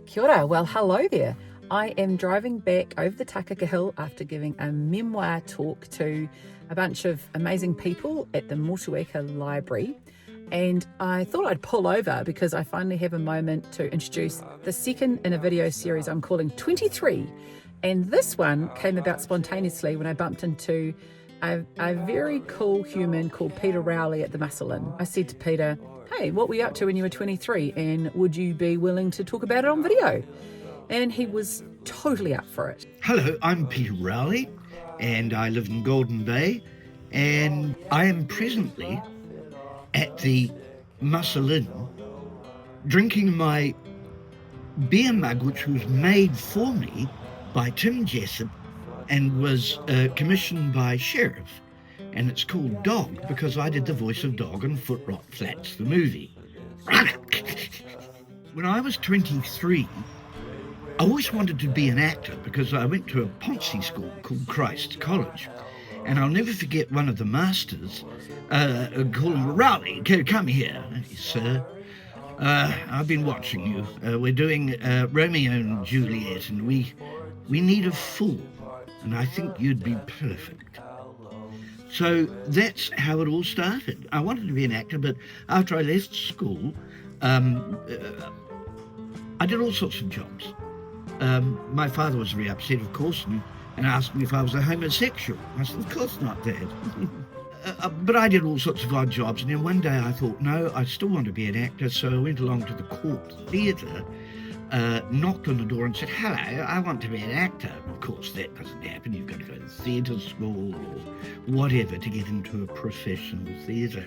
Kia ora. Well, hello there. I am driving back over the Takaka Hill after giving a memoir talk to a bunch of amazing people at the Motueka Library. And I thought I'd pull over because I finally have a moment to introduce the second in a video series I'm calling 23. And this one came about spontaneously when I bumped into a very cool human called Peter Rowley at the Muscle Inn. I said to Peter, hey, what were you up to when you were 23? And would you be willing to talk about it on video? And he was totally up for it. Hello, I'm Peter Rowley, and I live in Golden Bay, and I am presently at the Muscle Inn drinking my beer mug, which was made for me by Tim Jessup and was commissioned by Sheriff. And it's called Dog because I did the voice of Dog in Foot Rot Flats, the movie. When I was 23, I always wanted to be an actor because I went to a Ponzi school called Christ College. And I'll never forget one of the masters calling Rowley, come here. Sir, I've been watching you. We're doing Romeo and Juliet, and we need a fool. And I think you'd be perfect. So that's how it all started. I wanted to be an actor, but after I left school, I did all sorts of jobs. My father was very upset, of course, and asked me if I was a homosexual. I said, of course not, Dad. But I did all sorts of odd jobs, and then one day I thought, no, I still want to be an actor, so I went along to the Court Theatre, knocked on the door and said, hello, I want to be an actor. Of course, that doesn't happen. You've got to go to theatre school or whatever to get into a professional theatre.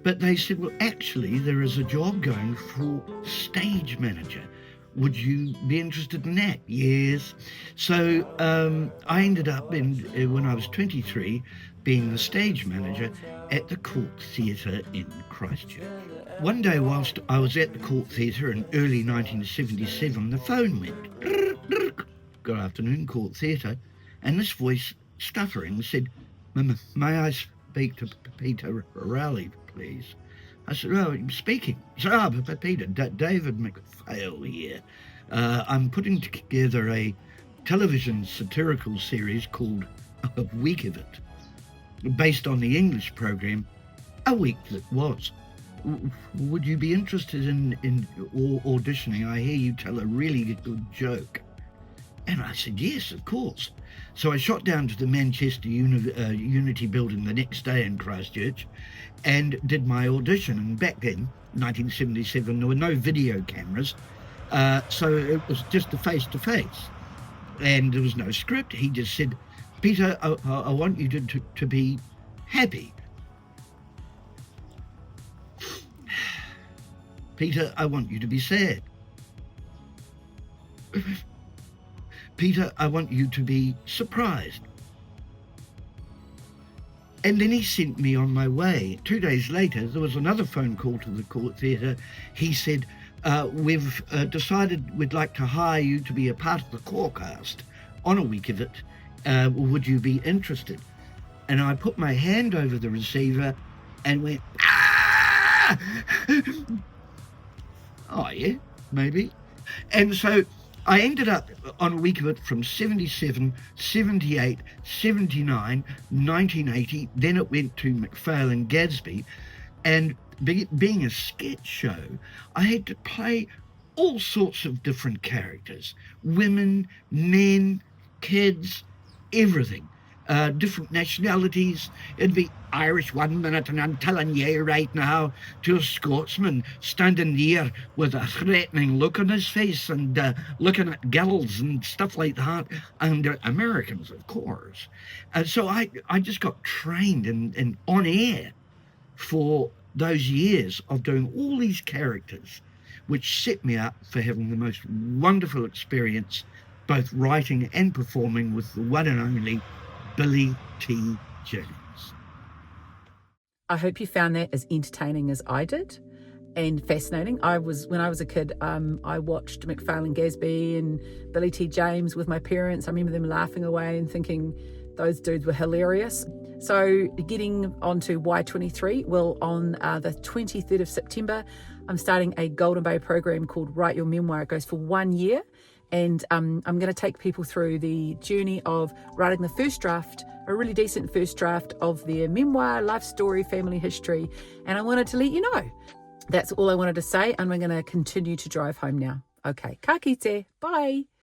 But they said, well, actually, there is a job going for stage manager. Would you be interested in that? Yes. So I ended up, when I was 23, being the stage manager at the Court Theatre in Christchurch. One day whilst I was at the Court Theatre in early 1977, the phone went, good afternoon, Court Theatre, and this voice, stuttering, said, may I speak to Peter Rowley, please? I said, oh, speaking. He said, Peter, David McPhail here. I'm putting together a television satirical series called A Week of It, based on the English program, A Week That Was. Would you be interested in auditioning? I hear you tell a really good joke. And I said, yes, of course. So I shot down to the Manchester Unity building the next day in Christchurch and did my audition. And back then, 1977, there were no video cameras, so it was just a face-to-face. And there was no script. He just said, Peter, I want you to be happy. Peter, I want you to be sad. Peter, I want you to be surprised. And then he sent me on my way. 2 days later, there was another phone call to the Court Theatre. He said, we've decided we'd like to hire you to be a part of the core cast on A Week of It. Would you be interested? And I put my hand over the receiver and went, ah! Oh, yeah, maybe. And so I ended up on A Week of It from 77, 78, 79, 1980. Then it went to McPhail and Gadsby. And being a sketch show, I had to play all sorts of different characters. Women, men, kids, everything. Different nationalities. It'd be Irish 1 minute, and I'm telling you right now, to a Scotsman standing there with a threatening look on his face and looking at girls and stuff like that, and Americans, of course. So I just got trained in on air for those years of doing all these characters, which set me up for having the most wonderful experience, both writing and performing with the one and only Billy T. James. I hope you found that as entertaining as I did and fascinating. When I was a kid, I watched McPhail and Gadsby and Billy T. James with my parents. I remember them laughing away and thinking those dudes were hilarious. So getting on to Y23, well, on the 23rd of September, I'm starting a Golden Bay program called Write Your Memoir. It goes for 1 year. And I'm going to take people through the journey of writing the first draft, a really decent first draft of their memoir, life story, family history. And I wanted to let you know. That's all I wanted to say. And we're going to continue to drive home now. Okay, ka kite. Bye.